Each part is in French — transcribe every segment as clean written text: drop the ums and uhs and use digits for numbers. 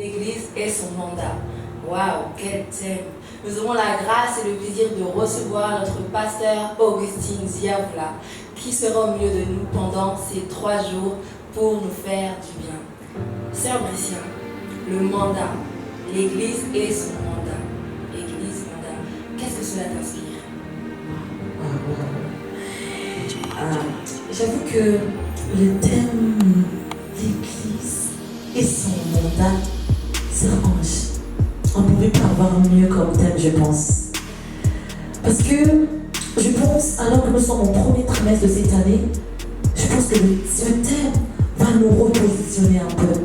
L'Église et son mandat. Waouh, quel thème! Nous aurons la grâce et le plaisir de recevoir notre pasteur Augustine Ziavoula, qui sera au milieu de nous pendant ces 3 jours pour nous faire du bien. Sœur Bricia, le mandat, l'Église et son mandat. Église, mandat, qu'est-ce que cela t'inspire? J'avoue que le thème l'Église et son mandat, Sœur Ange, on ne pouvait pas avoir mieux comme thème, je pense. Parce que je pense, alors que nous sommes au premier trimestre de cette année, je pense que ce thème va nous repositionner un peu.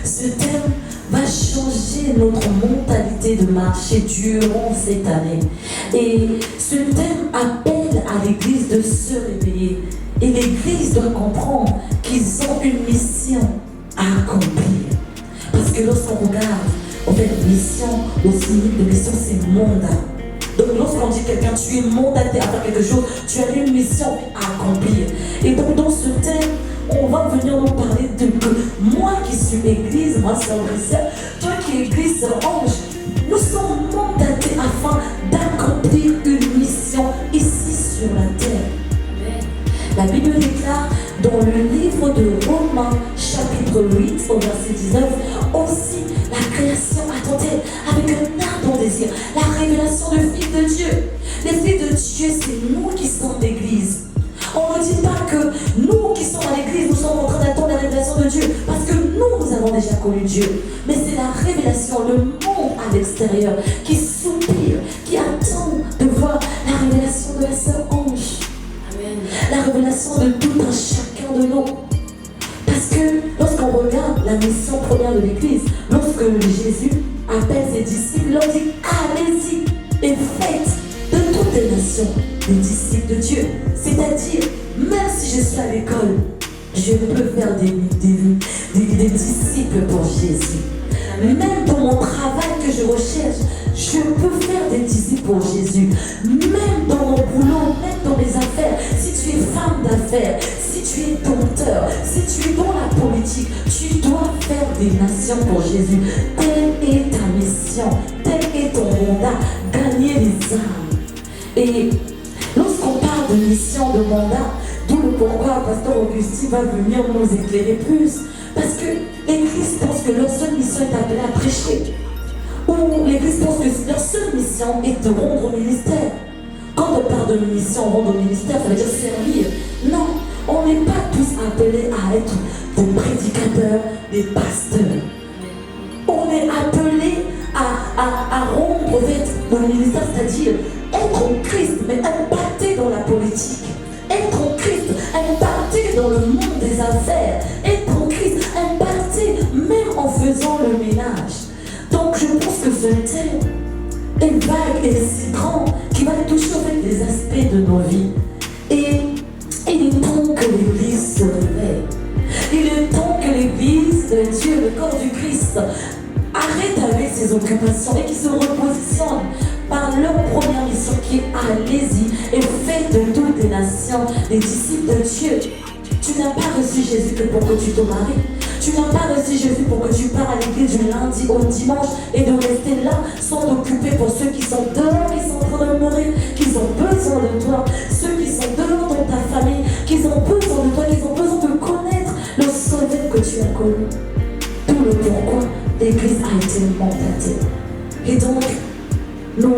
Ce thème va changer notre mentalité de marcher durant cette année. Et ce thème appelle à l'Église de se réveiller. Et l'Église doit comprendre qu'ils ont une mission à accomplir. Parce que lorsqu'on regarde, en fait, mission, le signe de mission, c'est mandat. Donc lorsqu'on dit quelqu'un, tu es mandaté à faire quelque chose, tu as une mission à accomplir. Et donc dans ce thème, on va venir nous parler de que moi qui suis Église, moi Sœur Bricia, toi qui es Église, Sœur Ange, nous sommes mandatés afin d'accomplir une mission ici sur la terre. La Bible déclare dans le livre de Romains, chapitre 8, au verset 19, aussi la création attendait avec un ardent désir la révélation de fils de Dieu. Les fils de Dieu, c'est nous qui sommes l'Église. On ne dit pas que nous qui sommes à l'Église, nous sommes en train d'attendre la révélation de Dieu, parce que nous avons déjà connu Dieu. Mais c'est la révélation, le monde à l'extérieur, qui soupire, qui attend de voir la révélation de la Sœur Ange. La révélation de tout un chacun de nous. Parce que lorsqu'on regarde la mission première de l'Église, lorsque Jésus appelle ses disciples, il leur dit allez-y et faites de toutes les nations des disciples de Dieu. C'est-à-dire, même si je suis à l'école, je peux faire des disciples pour Jésus. Même dans mon travail que je recherche, je peux faire des disciples pour Jésus. Même dans mon boulot, même dans mes affaires, si tu es femme d'affaires, si tu es dompteur, si tu es dans la politique, tu dois faire des nations pour Jésus. Telle est ta mission, tel est ton mandat, gagner les âmes. Et lorsqu'on parle de mission, de mandat, d'où le pourquoi Pasteur Augustine va venir nous éclairer plus. Parce que l'Église pense que leur seule mission est appelée à prêcher. Ou l'Église pense que leur seule mission est de rendre au ministère. Quand on parle de mission, rendre au ministère, ça veut dire servir. Non, on n'est pas tous appelés à être des prédicateurs, des pasteurs. On est appelés à rendre le ministère, c'est-à-dire être en Christ, mais impacter dans la politique. Être en Christ, impacter dans le monde des affaires. Être en Christ, impacter même en faisant le ménage. Donc je pense que ce thème est vague et si grand qui va toucher en fait les aspects de nos vies. Et il est temps que l'Église se réveille. Il est temps que l'Église de Dieu, le corps du Christ, arrête avec ses occupations et qui se repositionne par leur première mission qui est allez-y et faites de toutes les nations les disciples de Dieu. Tu n'as pas reçu Jésus que pour que tu te maries. Tu n'as pas reçu Jésus pour que tu pars à l'église du lundi au dimanche et de rester là sans t'occuper pour ceux qui sont dehors, qui sont en train de mourir, qui ont besoin de toi, ceux qui sont dehors dans ta famille, qui ont besoin de toi, qui ont besoin de connaître le sauveur que tu as connu. Tout le pourquoi l'Église a été mandatée. Et donc, nous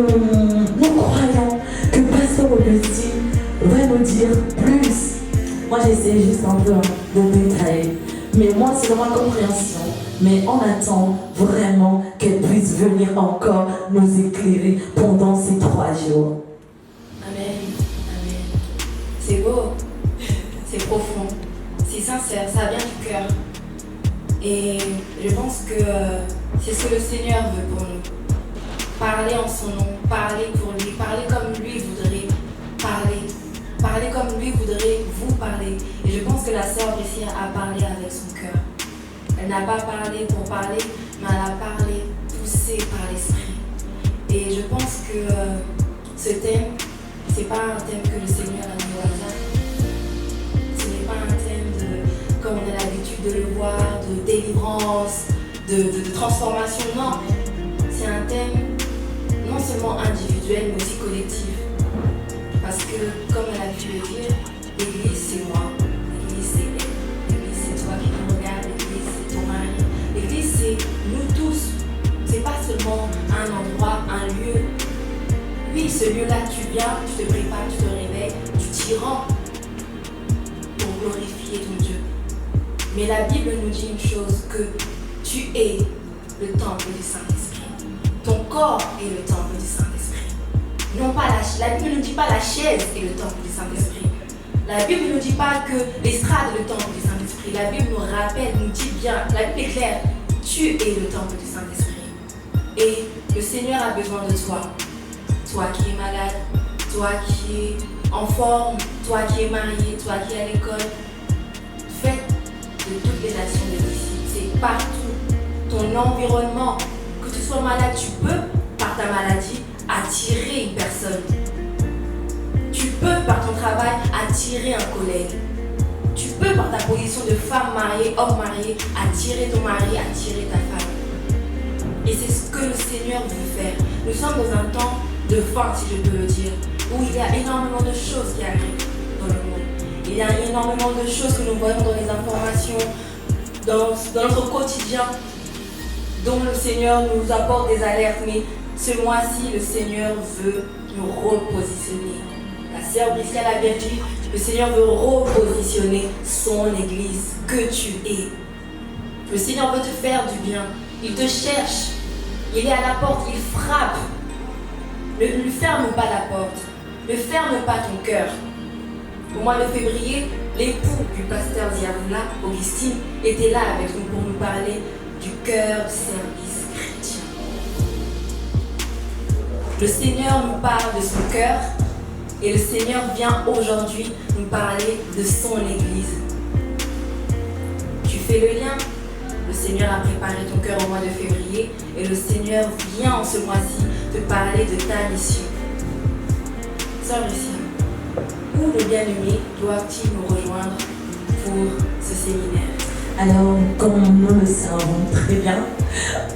croyons que Pasteur Augustine va nous dire plus. Moi, j'essaie juste un peu de détailler. Mais moi, c'est dans ma compréhension. Mais on attend vraiment qu'elle puisse venir encore nous éclairer pendant ces 3 jours. Amen. Amen. C'est beau, c'est profond, c'est sincère, ça vient du cœur. Et je pense que c'est ce que le Seigneur veut pour nous. Parler en son nom, parler pour lui, parler comme lui voudrait parler. Parler comme lui voudrait vous parler. Et je pense que la sœur Bricia a parlé avec son cœur. Elle n'a pas parlé pour parler, mais elle a parlé poussée par l'esprit. Et je pense que ce thème, c'est pas un thème que le Seigneur a mis au hasard. Ce n'est pas un thème de, comme on a l'habitude de le voir, de délivrance, de transformation. Non, c'est un thème non seulement individuel, mais aussi collectif. Parce que, comme elle a pu le dire, l'église c'est moi, l'église c'est elle, l'église c'est toi qui me regardes, l'église c'est ton mari, l'église c'est nous tous. C'est pas seulement un endroit, un lieu. Oui, ce lieu-là, tu viens, tu te prépares, tu te réveilles, tu t'y rends pour glorifier ton Dieu. Mais la Bible nous dit une chose, que tu es le temple du Saint-Esprit. Ton corps est le temple du Saint-Esprit. Non pas la Bible ne nous dit pas la chaise est le temple du Saint-Esprit. La Bible ne nous dit pas que l'estrade est le temple du Saint-Esprit. La Bible nous rappelle, nous dit bien, la Bible est claire, tu es le temple du Saint-Esprit. Et le Seigneur a besoin de toi. Toi qui es malade, toi qui es en forme, toi qui es marié, toi qui es à l'école. Fais de toutes les nations de l'ici. C'est partout. Ton environnement, que tu sois malade, tu peux, par ta maladie, attirer une personne. Tu peux, par ton travail, attirer un collègue. Tu peux, par ta position de femme mariée, homme marié, attirer ton mari, attirer ta femme. Et c'est ce que le Seigneur veut faire. Nous sommes dans un temps de fin, si je peux le dire, où il y a énormément de choses qui arrivent dans le monde. Il y a énormément de choses que nous voyons dans les informations, dans notre quotidien, dont le Seigneur nous apporte des alertes. Mais ce mois-ci, le Seigneur veut nous repositionner. La sœur Bricia l'a bien dit, le Seigneur veut repositionner son Église, que tu es. Le Seigneur veut te faire du bien. Il te cherche. Il est à la porte, il frappe. Ne ferme pas la porte. Ne ferme pas ton cœur. Au mois de février, l'époux du pasteur Ziavoula, Augustine, était là avec nous pour nous parler du cœur du service chrétien. Le Seigneur nous parle de son cœur et le Seigneur vient aujourd'hui nous parler de son Église. Tu fais le lien. Le Seigneur a préparé ton cœur au mois de février et le Seigneur vient en ce mois-ci te parler de ta mission. Sœur Lucie, où nos bien-aimés doivent-ils nous rejoindre pour ce séminaire? Alors, comme nous le savons très bien,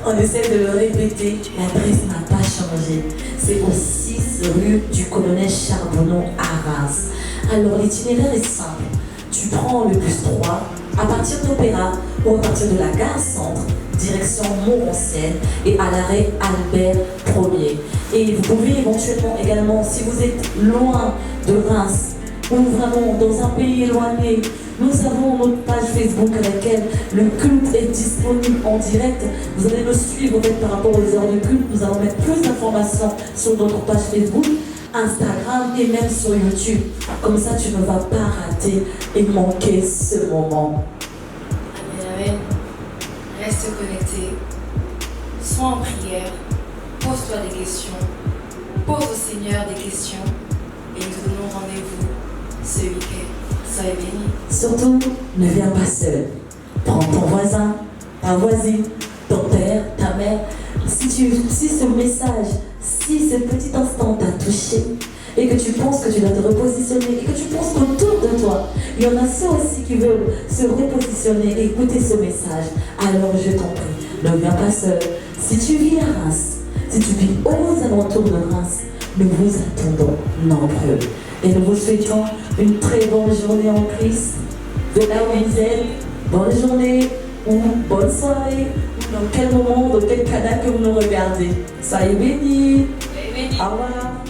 on essaie de le répéter, l'adresse n'a pas changé. C'est au 6 rue du Colonel Charbonneau à Reims. Alors, l'itinéraire est simple. Tu prends le bus 3 à partir d'Opéra ou à partir de la gare Centre, direction Montpensier et à l'arrêt Albert Ier. Et vous pouvez éventuellement également, si vous êtes loin de Reims ou vraiment dans un pays éloigné, nous avons notre page Facebook à laquelle le culte est disponible en direct. Vous allez me suivre par rapport aux heures de culte. Nous allons mettre plus d'informations sur notre page Facebook, Instagram et même sur YouTube. Comme ça, tu ne vas pas rater et manquer ce moment. Amen, amen. Reste connecté. Sois en prière. Pose-toi des questions. Pose au Seigneur des questions. Et nous te donnons rendez-vous ce week-end. Soyez bénis. Surtout, ne viens pas seul. Prends ton voisin, ta voisine, ton père, ta mère. Si ce message, si ce petit instant t'a touché et que tu penses que tu dois te repositionner et que tu penses qu'autour de toi, il y en a ceux aussi qui veulent se repositionner et écouter ce message, alors je t'en prie, ne viens pas seul. Si tu vis à Reims, si tu vis aux alentours de Reims, nous vous attendons nombreux. Et nous vous souhaitons une très bonne journée en Christ. De là où vous êtes, bonne journée ou bonne soirée, ou dans quel moment, dans quel canal que vous nous regardez. Soyez bénis. Soyez bénis. Au revoir.